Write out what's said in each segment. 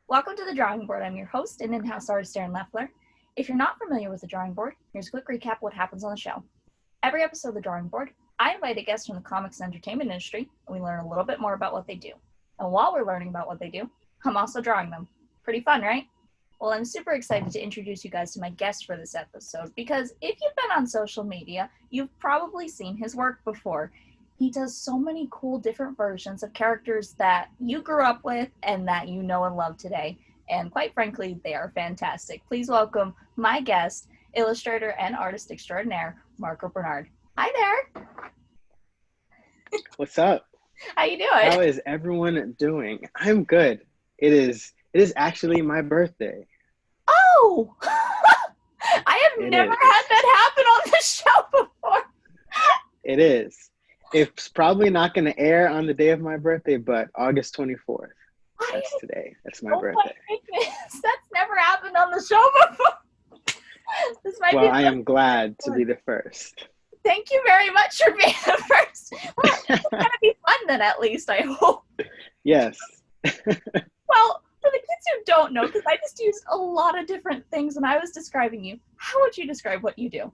Welcome to the Drawing Board. I'm your host and in-house artist, Erin Leffler. If you're not familiar with the Drawing Board, here's a quick recap of what happens on the show. Every episode of the Drawing Board, I invite a guest from the comics and entertainment industry, and we learn a little bit more about what they do. And while we're learning about what they do, I'm also drawing them. Pretty fun, right? Well, I'm super excited to introduce you guys to my guest for this episode, because if you've been on social media, you've probably seen his work before. He does so many cool different versions of characters that you grew up with and that you know and love today. And quite frankly, they are fantastic. Please welcome my guest, illustrator and artist extraordinaire, Marco Bernard. Hi there. What's up? How you How doing? is everyone doing? I'm good. It is actually my birthday. Oh! I have It never had is. that happen on the show before. It is. It's probably not going to air on the day of my birthday, but August 24th. I That's today. That's my Oh my birthday. goodness, that's never happened on the show before. This might be Well, I the am glad to first. be the first. Thank you very much for being the first. Well, it's gonna be fun then, at least I hope. Yes. Well, for the kids who don't know, because I just used a lot of different things when I was describing you, how would you describe what you do?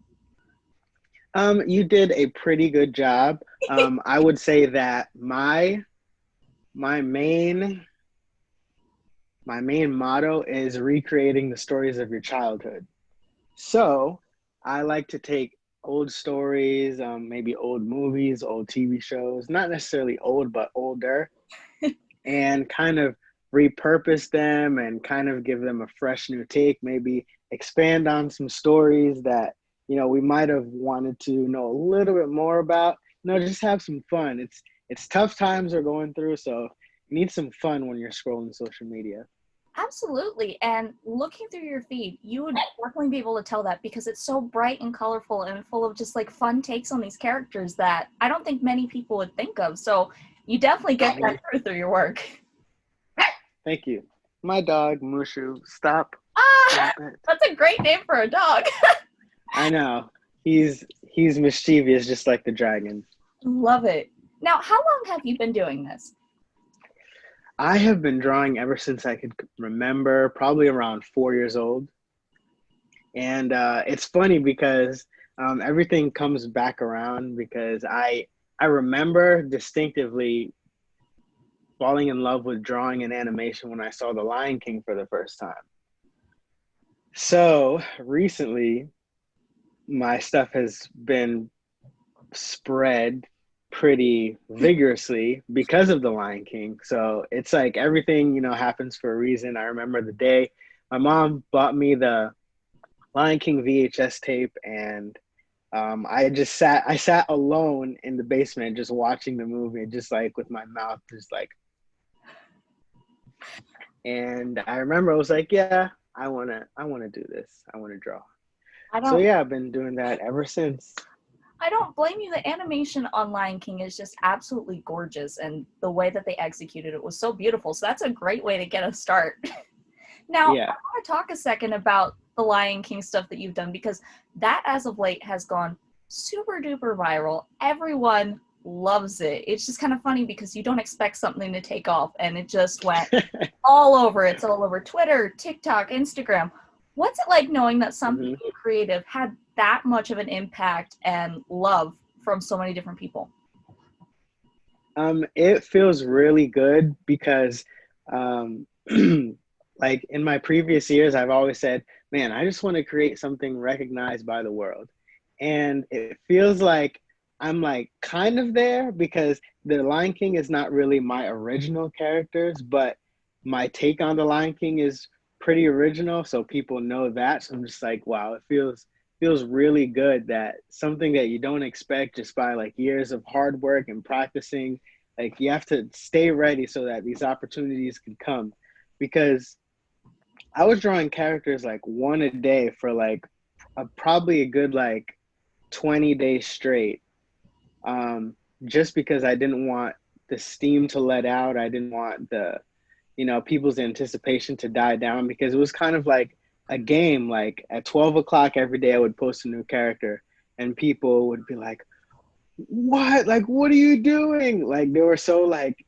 You did a pretty good job. I would say that my main my main motto is recreating the stories of your childhood. So I like to take old stories, maybe old movies, old TV shows, not necessarily old, but older, and kind of repurpose them and kind of give them a fresh new take, maybe expand on some stories that, we might have wanted to know a little bit more about. Just have some fun. It's tough times we're going through, so you need some fun when you're scrolling social media. Absolutely. And looking through your feed, you would definitely be able to tell that because it's so bright and colorful and full of just like fun takes on these characters that I don't think many people would think of. So you definitely get that through your work. Thank you. My dog, Mushu, stop. Ah, Stop it. that's a great name for a dog. I know. He's mischievous just like the dragon. Love it. Now, how long have you been doing this? I have been drawing ever since I could remember, probably around 4 years old. And it's funny because everything comes back around because I remember distinctively falling in love with drawing and animation when I saw The Lion King for the first time. So recently, my stuff has been spread pretty vigorously because of the Lion King. So it's like everything, happens for a reason. I remember the day my mom bought me the Lion King VHS tape, and I sat alone in the basement just watching the movie, just like with my mouth just like. And I remember I was like, yeah, I wanna do this. I wanna draw. I So don't yeah, I've been doing that ever since. I don't blame you. The animation on Lion King is just absolutely gorgeous, and the way that they executed it was so beautiful. So that's a great way to get a start. Now, I Yeah. want to talk a second about the Lion King stuff that you've done because that, as of late, has gone super duper viral. Everyone loves it. It's just kind of funny because you don't expect something to take off, and it just went all over. It's all over Twitter, TikTok, Instagram. What's it like knowing that something hmm you creative had that much of an impact and love from so many different people? It feels really good because, um, like in my previous years, I've always said, man, I just want to create something recognized by the world. And it feels like I'm like kind of there because the Lion King is not really my original characters, but my take on the Lion King is pretty original. So people know that. So I'm just like, wow, it feels really good that something that you don't expect just by like years of hard work and practicing, like you have to stay ready so that these opportunities can come. Because I was drawing characters like one a day for like probably a good like 20 days straight. Just because I didn't want the steam to let out. I didn't want people's anticipation to die down because it was kind of like a game. Like at 12 o'clock every day, I would post a new character and people would be like, what? Like, what are you doing? Like, they were so like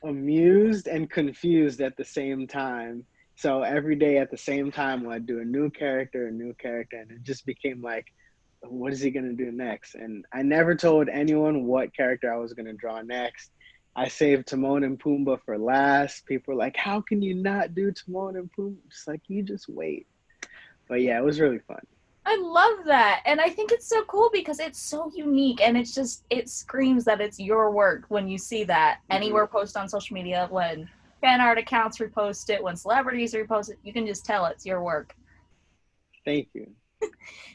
amused and confused at the same time. So every day at the same time, I'd do a new character, and it just became like, what is he gonna do next? And I never told anyone what character I was gonna draw next. I saved Timon and Pumbaa for last. People were like, "How can you not do Timon and Pumbaa?" Just like, you just wait. But yeah, it was really fun. I love that. And I think it's so cool because it's so unique and it's just, it screams that it's your work when you see that Hmm. anywhere posted on social media, when fan art accounts repost it, when celebrities repost it, you can just tell it's your work. Thank you.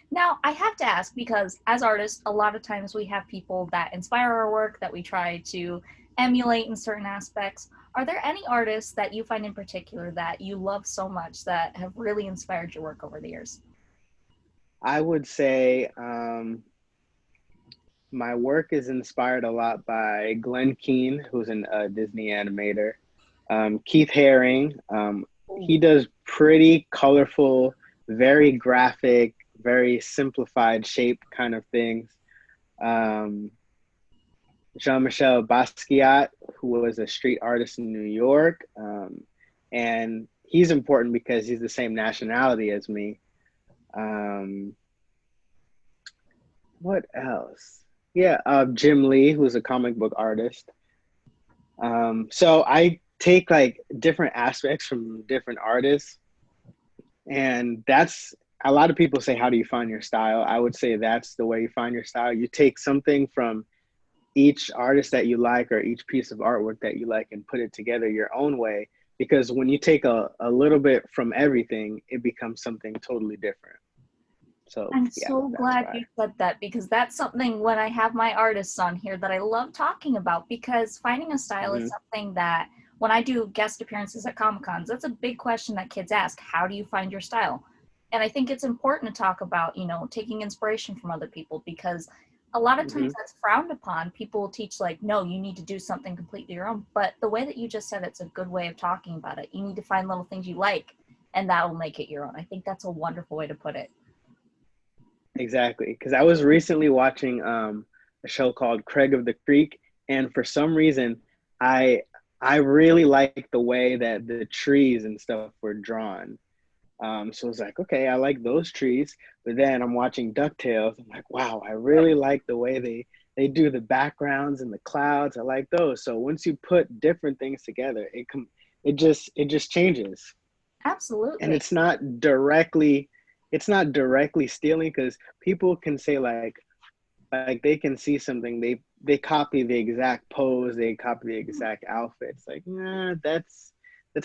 Now, I have to ask because as artists, a lot of times we have people that inspire our work that we try to emulate in certain aspects. Are there any artists that you find in particular that you love so much that have really inspired your work over the years? I would say my work is inspired a lot by Glenn Keane, who's a Disney animator. Keith Haring, he Ooh. does pretty colorful, very graphic, very simplified shape kind of things. Um, Jean-Michel Basquiat, who was a street artist in New York. And he's important because he's the same nationality as me. Um, what else? Yeah, Jim Lee, who's a comic book artist. So I take like different aspects from different artists, and that's a lot of people say, how do you find your style? I would say that's the way you find your style. You take something from each artist that you like or each piece of artwork that you like and put it together your own way. Because when you take a little bit from everything, it becomes something totally different. So I'm yeah, so that's glad why. you said that because that's something when I have my artists on here that I love talking about because finding a style is Hmm. something that when I do guest appearances at Comic Cons, that's a big question that kids ask. How do you find your style? And I think it's important to talk about, taking inspiration from other people because a lot of Hmm. times that's frowned upon. People will teach like, no, you need to do something completely your own. But the way that you just said it's a good way of talking about it. You need to find little things you like and that'll make it your own. I think that's a wonderful way to put it. Exactly. Because I was recently watching a show called Craig of the Creek, and for some reason, I I really like the way that the trees and stuff were drawn. So it's like, okay, I like those trees. But then I'm watching DuckTales. I'm like, wow, I really like the way they do the backgrounds and the clouds. I like those. So once you put different things together, it just changes. And Absolutely. it's not directly stealing because people can say like they can see something, they copy the exact pose, they copy the exact outfits. Like, nah, that's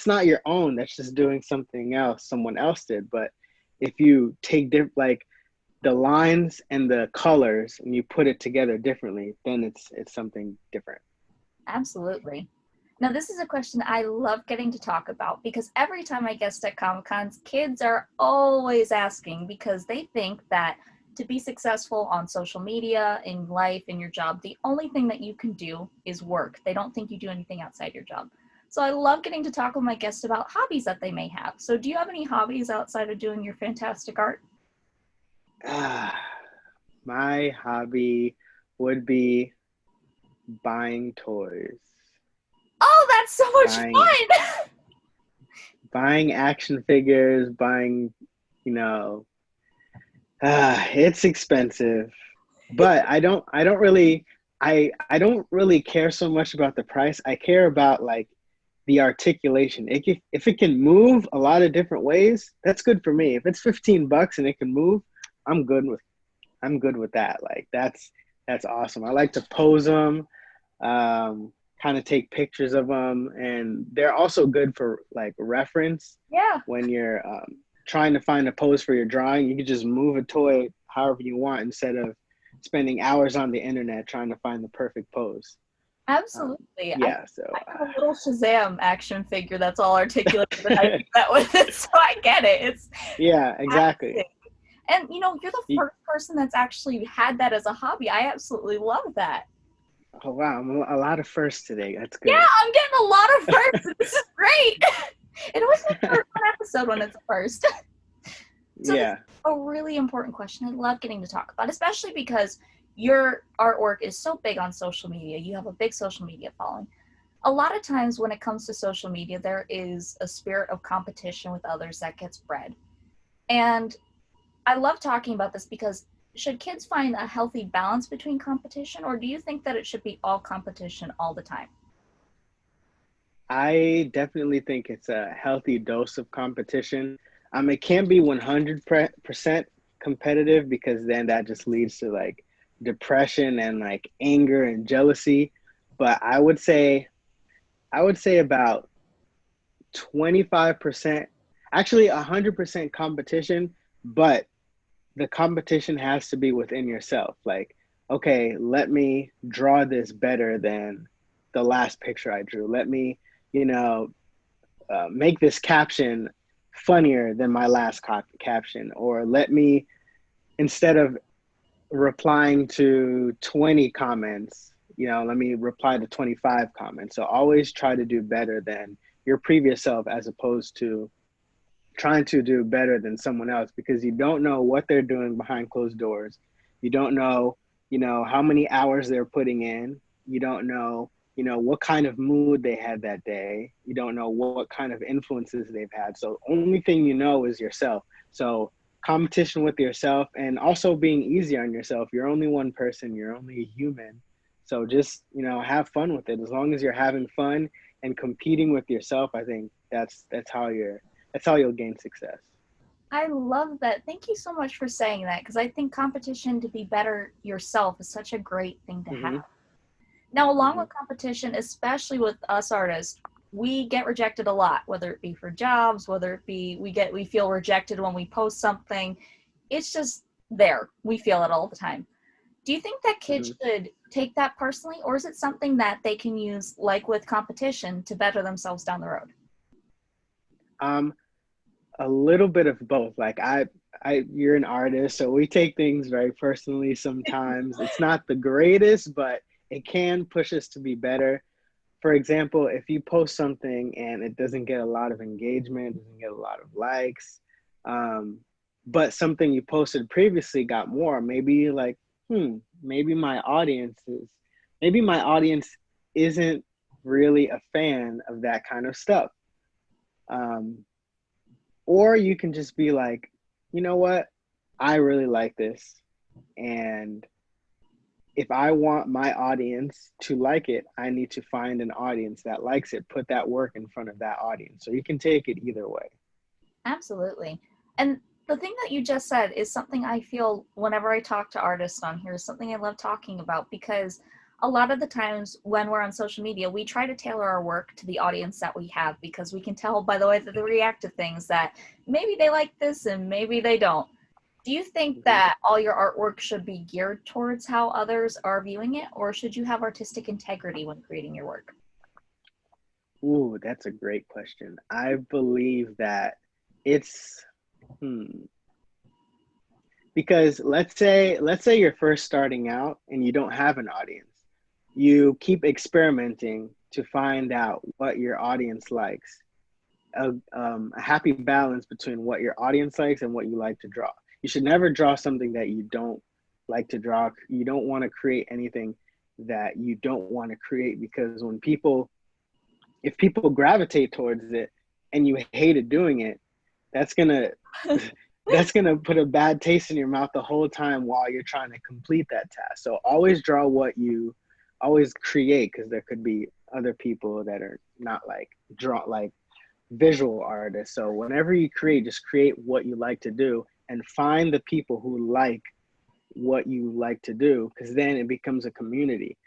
not your own. That's just doing something else someone else did. But if you take like the lines and the colors and you put it together differently, then it's something different. Absolutely. Now, this is a question I love getting to talk about because every time I guest at Comic Cons, kids are always asking because they think that to be successful on social media, in life, in your job, the only thing that you can do is work. They don't think you do anything outside your job. So I love getting to talk with my guests about hobbies that they may have. So, do you have any hobbies outside of doing your fantastic art? Ah, my hobby would be buying toys, Oh, that's so much buying fun! buying action figures, buying, you know, it's expensive, but I don't really care so much about the price. I care about like the articulation. If it can move a lot of different ways, that's good for me. If it's $15 and it can move, I'm good with I'm good with that. Like that's awesome. I like to pose them, kind of take pictures of them, and they're also good for like reference Yeah, when you're trying to find a pose for your drawing. You can just move a toy however you want instead of spending hours on the internet trying to find the perfect pose. Um, absolutely. I yeah, so I have a little Shazam action figure that's all articulated and I do that with it, so I get it. It's yeah, exactly. fantastic. And you're the You, first person that's actually had that as a hobby. I absolutely love that. oh wow, I'm a lot of firsts today. That's Yeah, good. I'm getting a lot of firsts. This is great. It always makes for a fun episode when it's a first. So this is Yeah. a really important question. I love getting to talk about, especially because your artwork is so big on social media. You have a big social media following. a lot of times when it comes to social media, there is a spirit of competition with others that gets bred. And I love talking about this because should kids find a healthy balance between competition, or do you think that it should be all competition all the time? I definitely think it's a healthy dose of competition. It can't be 100% competitive because then that just leads to like depression and like anger and jealousy. But I would say about 25%, actually 100% competition, but the competition has to be within yourself. Like, okay, let me draw this better than the last picture I drew. Let me, you know, make this caption funnier than my last caption, or let me, instead of replying to 20 comments, let me reply to 25 comments. So always try to do better than your previous self as opposed to trying to do better than someone else, because you don't know what they're doing behind closed doors. You don't know, how many hours they're putting in. You don't know, what kind of mood they had that day. You don't know what kind of influences they've had. So only thing you know is yourself. So competition with yourself, and also being easy on yourself. You're only one person, you're only a human. So just, have fun with it. As long as you're having fun and competing with yourself, I think that's how you'll gain success. I love that. Thank you so much for saying that because I think competition to be better yourself is such a great thing to have. Mm-hmm. Now, along Mm-hmm. with competition, especially with us artists, we get rejected a lot, whether it be for jobs, whether it be we feel rejected when we post something. It's just there. We feel it all the time. Do you think that Mm-hmm. kids should take that personally, or is it something that they can use, like with competition, to better themselves down the road? Um, a little bit of both. Like you're an artist, so we take things very personally sometimes. It's not the greatest, but it can push us to be better. For example, if you post something and it doesn't get a lot of engagement, doesn't get a lot of likes, um, but something you posted previously got more, maybe you're like, maybe maybe my audience isn't really a fan of that kind of stuff. Um, or you can just be like, you know what? I really like this. And if I want my audience to like it, I need to find an audience that likes it, put that work in front of that audience. So you can take it either way. Absolutely. And the thing that you just said is something I feel whenever I talk to artists on here is something I love talking about because a lot of the times when we're on social media, we try to tailor our work to the audience that we have because we can tell by the way that they react to things that maybe they like this and maybe they don't. Do you think Mm-hmm. that all your artwork should be geared towards how others are viewing it, or should you have artistic integrity when creating your work? Ooh, that's a great question. I believe that it's because let's say you're first starting out and you don't have an audience. You keep experimenting to find out what your audience likes. A happy balance between what your audience likes and what you like to draw. You should never draw something that you don't like to draw. You don't want to create anything that you don't want to create, because if people gravitate towards it and you hated doing it, that's gonna that's gonna put a bad taste in your mouth the whole time while you're trying to complete that task. So always draw what you always create, because there could be other people that are not like draw like visual artists. So whenever you create, just create what you like to do and find the people who like what you like to do, because then it becomes a community.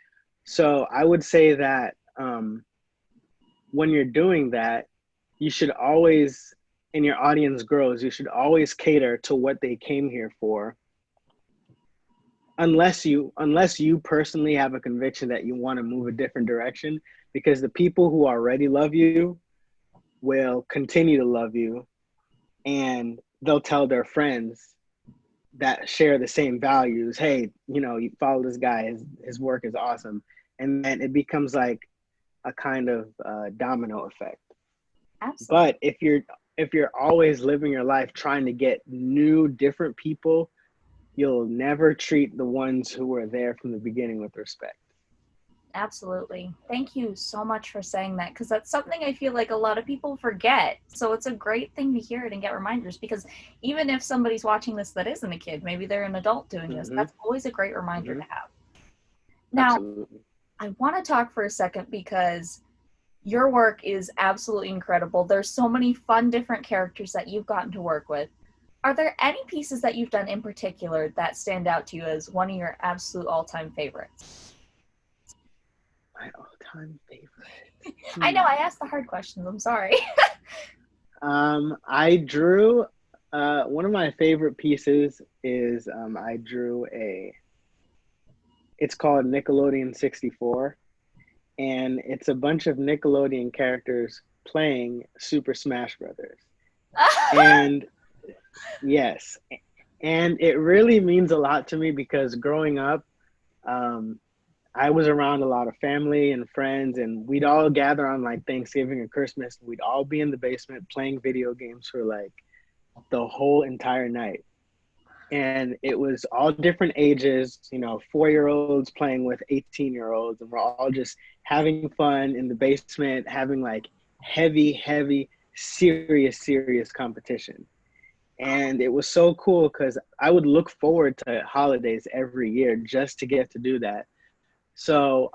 So I would say that when you're doing that, you should always, and your audience grows, you should always cater to what they came here for, unless you personally have a conviction that you want to move a different direction, because the people who already love you will continue to love you, and they'll tell their friends that share the same values, hey, you follow this guy, his work is awesome. And then it becomes like a kind of domino effect. Absolutely. But if you're always living your life trying to get new different people, you'll never treat the ones who were there from the beginning with respect. Absolutely. Thank you so much for saying that, because that's something I feel like a lot of people forget. So it's a great thing to hear it and get reminders, because even if somebody's watching this that isn't a kid, maybe they're an adult doing this, Mm-hmm. that's always a great reminder Mm-hmm. to have. Now, Absolutely. I want to talk for a second because your work is absolutely incredible. There's so many fun different characters that you've gotten to work with. Are there any pieces that you've done in particular that stand out to you as one of your absolute all-time favorites? My all-time favorite. I know Hmm. I asked the hard questions. I'm sorry. I drew one of my favorite pieces is I drew a it's called Nickelodeon 64, and it's a bunch of Nickelodeon characters playing Super Smash Brothers. And yes, and it really means a lot to me because growing up, um, I was around a lot of family and friends, and we'd all gather on like Thanksgiving or Christmas. We'd all be in the basement playing video games for like the whole entire night. And it was all different ages, 4-year-olds playing with 18-year-olds, and we're all just having fun in the basement, having like heavy, heavy, serious competition. And it was so cool because I would look forward to holidays every year just to get to do that. So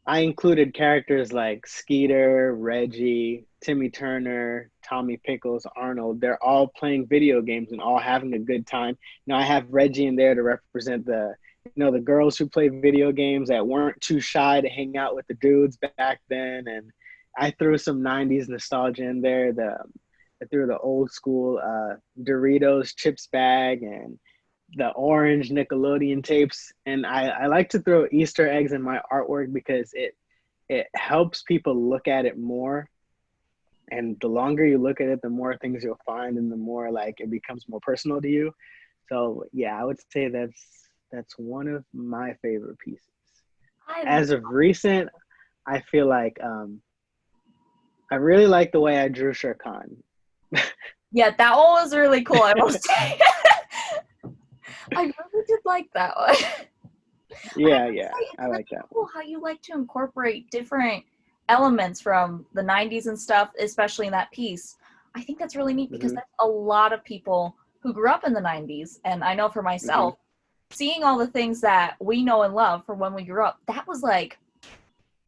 I included characters like Skeeter, Reggie, Timmy Turner, Tommy Pickles, Arnold. They're all playing video games and all having a good time. I have Reggie in there to represent the girls who play video games that weren't too shy to hang out with the dudes back then. And I threw some '90s nostalgia in there. I threw the old school Doritos chips bag and the orange Nickelodeon tapes, and I like to throw Easter eggs in my artwork because it helps people look at it more. And the longer you look at it, the more things you'll find, and the more like it becomes more personal to you. So yeah, I would say that's one of my favorite pieces. I As of recent, I feel like I really like the way I drew Shere Khan. Yeah, that one was really cool. I will say, I really did like that one. I Yeah, would yeah, say it's I really like that one. cool how you like to incorporate different elements from the 90s and stuff, especially in that piece. I think that's really neat because Hmm. that's a lot of people who grew up in the 90s. And I know for Hmm. myself, seeing all the things that we know and love from when we grew up, that was like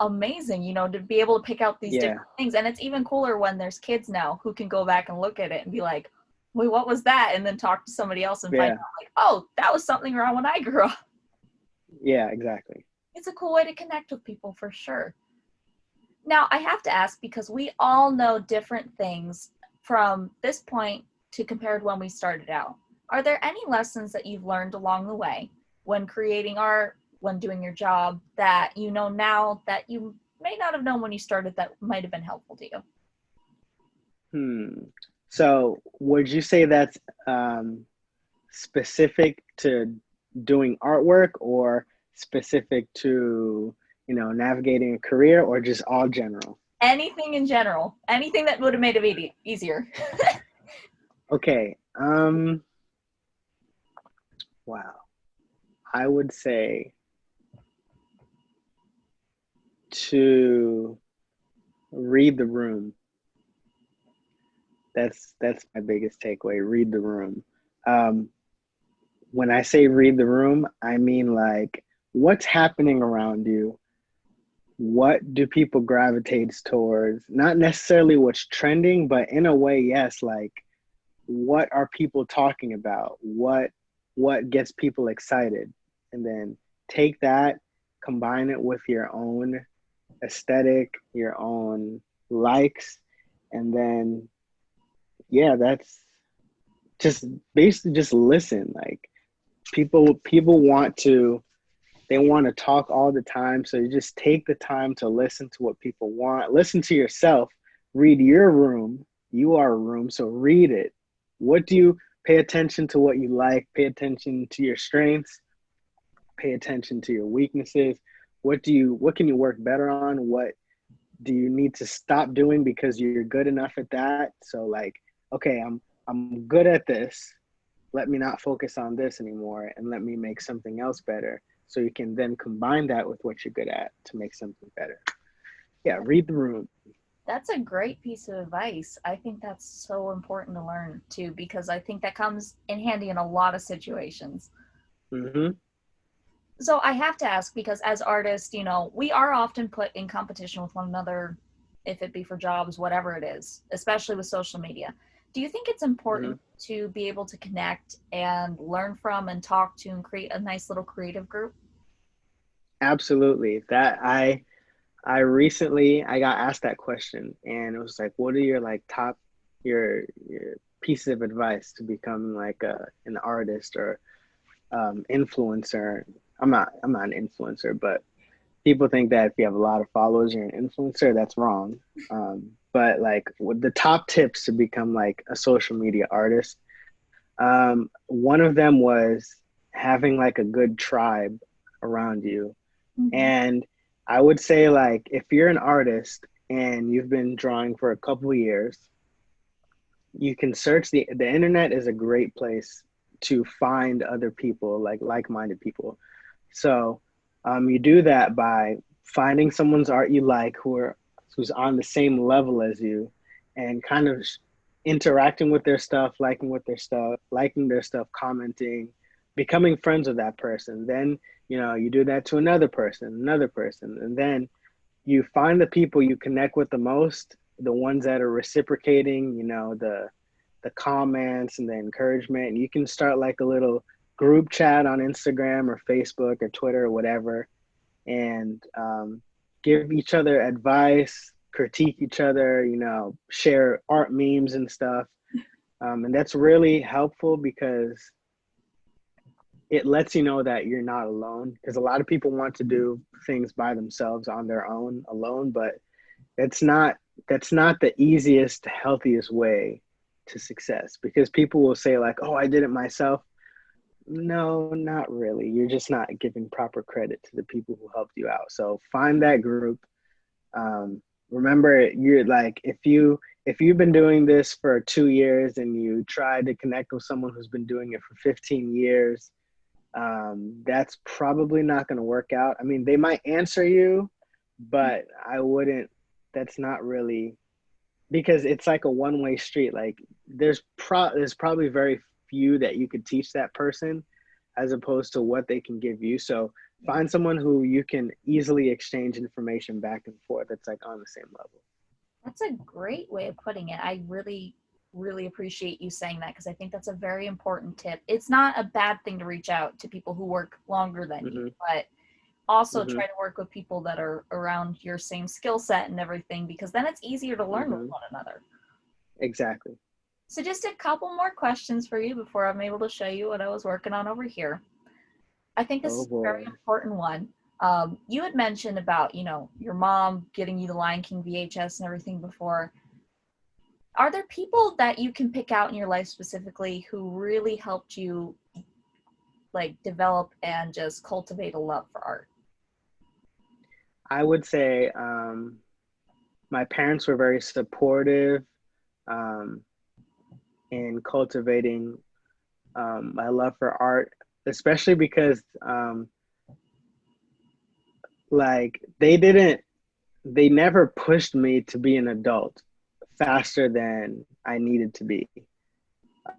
amazing, to be able to pick out these Yeah, different things. And it's even cooler when there's kids now who can go back and look at it and be like, wait, what was that? And then talk to somebody else and find yeah, out, like, oh, that was something around when I grew up. yeah, exactly. It's a cool way to connect with people for sure. Now, I have to ask because we all know different things from this point to compared when we started out. Are there any lessons that you've learned along the way when creating art, when doing your job, that you know now that you may not have known when you started that might have been helpful to you? Hmm. So would you say that's um, specific to doing artwork or specific to, navigating a career or just all general? Anything in general, anything that would have made it easier. Okay. Wow. I would say to read the room. That's my biggest takeaway. Read the room. Um, when I say read the room, I mean like what's happening around you. What do people gravitate towards? Not necessarily what's trending, but in a way, yes, like what are people talking about? What gets people excited? And then take that, combine it with your own aesthetic, your own likes, and then yeah, that's just basically just listen. Like people they want to talk all the time. So you just take the time to listen to what people want. Listen to yourself. Read your room. You are a room, so read it. What do you pay attention to what you like? Pay attention to your strengths. Pay attention to your weaknesses. What can you work better on? What do you need to stop doing because you're good enough at that? So like, okay, I'm good at this. Let me not focus on this anymore and let me make something else better so you can then combine that with what you're good at to make something better. Yeah, read the room. That's a great piece of advice. I think that's so important to learn too, because I think that comes in handy in a lot of situations. Mm-hmm. So I have to ask, because as artists, we are often put in competition with one another, if it be for jobs, whatever it is, especially with social media. Do you think it's Mm-hmm. important to be able to connect and learn from and talk to and create a nice little creative group? Absolutely. I recently I got asked that question, and it was like, what are your like top your pieces of advice to become like an artist or influencer? I'm not an influencer, but people think that if you have a lot of followers, you're an influencer. That's wrong. But like with the top tips to become like a social media artist, one of them was having like a good tribe around you. Mm-hmm. And I would say like if you're an artist and you've been drawing for a couple of years, you can search the internet is a great place to find other people like-minded people. So you do that by finding someone's art you like who's on the same level as you, and kind of interacting with their stuff, liking their stuff, commenting, becoming friends with that person. Then you do that to another person, and then you find the people you connect with the most, the ones that are reciprocating, the comments and the encouragement. And you can start like a little group chat on Instagram or Facebook or Twitter or whatever, and give each other advice, critique each other, share art memes and stuff. And that's really helpful because it lets you know that you're not alone, because a lot of people want to do things by themselves on their own alone, but that's not that's not the easiest, healthiest way to success, because people will say like, oh, I did it myself. No, not really. You're just not giving proper credit to the people who helped you out. So find that group. um, Remember, you're like, if you've been doing this for 2 years and you try to connect with someone who's been doing it for 15 years, that's probably not going to work out. I mean, they might answer you, but I wouldn't. That's not really, because it's like a one-way street. Like there's probably very few that you could teach that person, as opposed to what they can give you. So Yeah. find someone who you can easily exchange information back and forth. That's like on the same level. That's a great way of putting it. I really, really appreciate you saying that, because I think that's a very important tip. It's not a bad thing to reach out to people who work longer than you, Mm-hmm. but also Mm-hmm. try to work with people that are around your same skill set and everything, because then it's easier to learn with Mm-hmm. one another. Exactly. So, just a couple more questions for you before I'm able to show you what I was working on over here. I think this Oh is a very boy. important one. You had mentioned about, your mom getting you the Lion King VHS and everything before. Are there people that you can pick out in your life specifically who really helped you like develop and just cultivate a love for art? I would say my parents were very supportive um, in cultivating my love for art, especially because like they never pushed me to be an adult faster than I needed to be.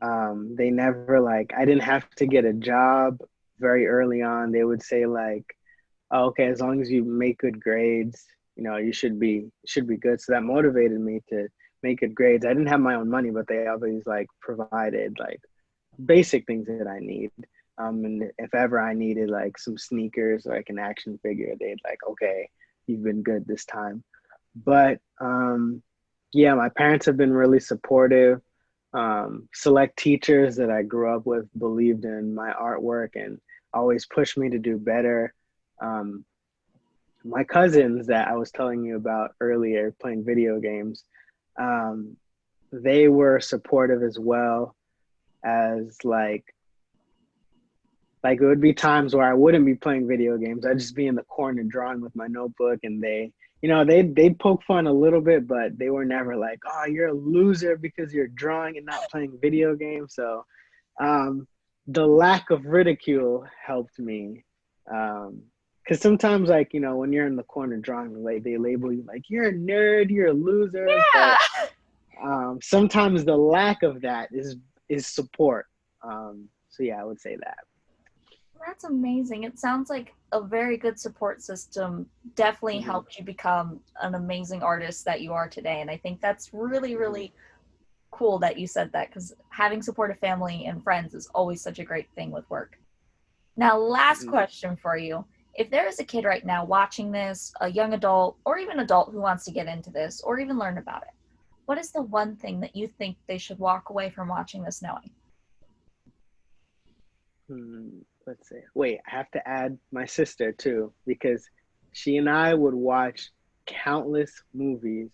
They never, like, I didn't have to get a job very early on. They would say like, oh, okay, as long as you make good grades, you should be good. So that motivated me to make good grades. I didn't have my own money, but they always like provided like basic things that I need. And if ever I needed like some sneakers or like an action figure, they'd like, okay, you've been good this time. But yeah, my parents have been really supportive. Select teachers that I grew up with believed in my artwork and always pushed me to do better. Um, my cousins that I was telling you about earlier, playing video games, um, they were supportive as well, as like it would be times where I wouldn't be playing video games. I'd just be in the corner drawing with my notebook, and they'd poke fun a little bit, but they were never like, "Oh, you're a loser because you're drawing and not playing video games." So um, the lack of ridicule helped me Because sometimes, like, when you're in the corner drawing, like, they label you like you're a nerd, you're a loser. Yeah. But sometimes the lack of that is support. So yeah, I would say that. That's amazing. It sounds like a very good support system definitely Hmm. helped you become an amazing artist that you are today. And I think that's really, Hmm. really cool that you said that, because having supportive family and friends is always such a great thing with work. Now, last Hmm. question for you. If there is a kid right now watching this, a young adult, or even adult who wants to get into this or even learn about it, what is the one thing that you think they should walk away from watching this knowing? Let's see. Wait, I have to add my sister too, because she and I would watch countless movies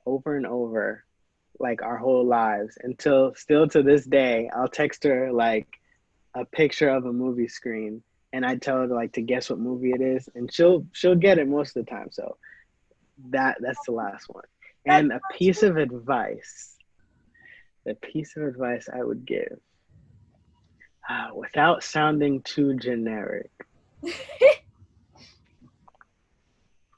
over and over, like our whole lives, until still to this day, I'll text her like a picture of a movie screen, and I tell her like to guess what movie it is, and she'll get it most of the time. So that's the last one. That's And the piece of advice I would give, without sounding too generic,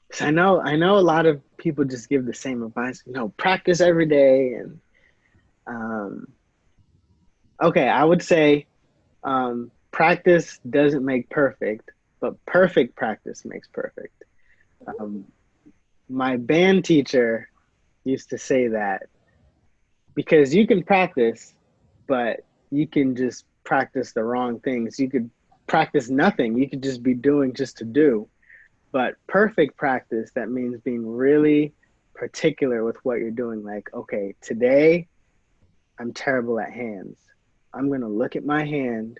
because I know a lot of people just give the same advice. Practice every day, and um, okay, I would say practice doesn't make perfect, but perfect practice makes perfect. Um, my band teacher used to say that because you can practice, but you can just practice the wrong things. You could practice nothing. You could just be doing just to do. But perfect practice, that means being really particular with what you're doing. Like, okay, today I'm terrible at hands. I'm going to look at my hand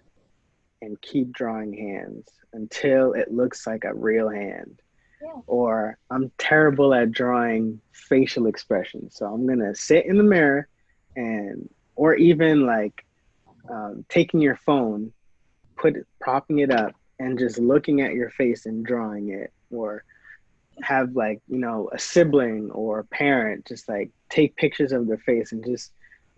and keep drawing hands until it looks like a real hand. yeah. Or I'm terrible at drawing facial expressions. So I'm going to sit in the mirror or even like taking your phone, propping it up and just looking at your face and drawing it. Or have like, a sibling or a parent just like take pictures of their face and just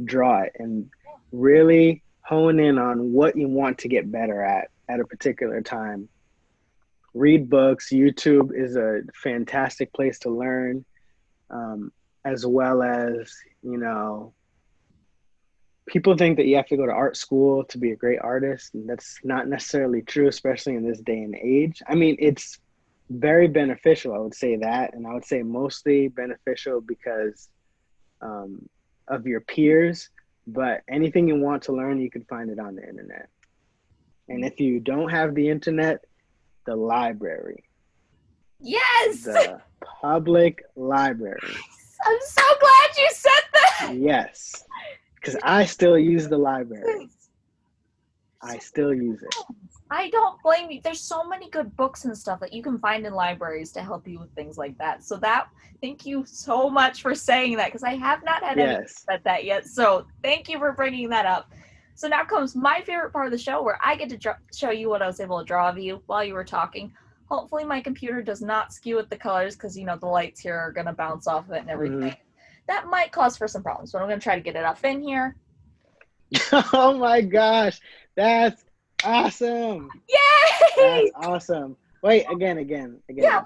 draw it and really hone in on what you want to get better at a particular time. Read books. YouTube is a fantastic place to learn, as well as, you know, people think that you have to go to art school to be a great artist, and that's not necessarily true, especially in this day and age. I mean, it's very beneficial, I would say that, and I would say mostly beneficial because um, of your peers. But anything you want to learn, you can find it on the internet. And if you don't have the internet, the library, Yes! the public library. I'm so glad you said that! Yes, because I still use the library. I still use it. I don't blame you. There's so many good books and stuff that you can find in libraries to help you with things like that. So thank you so much for saying that, because I have not had anyone Yes. said that yet. So thank you for bringing that up. So now comes my favorite part of the show, where I get to show you what I was able to draw of you while you were talking. Hopefully my computer does not skew with the colors, because the lights here are going to bounce off of it and everything. Mm-hmm. That might cause for some problems, but I'm going to try to get it up in here. Oh my gosh, that's awesome. That's Yay! awesome. Wait, again. Yeah,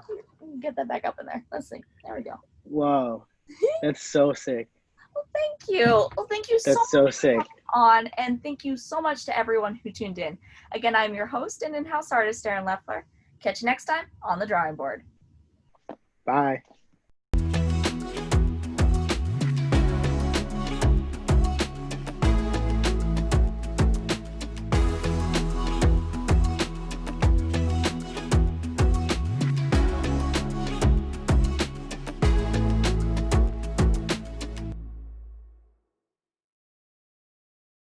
get that back up in there. Let's see. There we go. Whoa, that's so sick. Well, thank you. Well, thank you so That's so much for sick. coming on, and thank you so much to everyone who tuned in. Again, I'm your host and in-house artist, Darren Leffler. Catch you next time on the drawing board. Bye.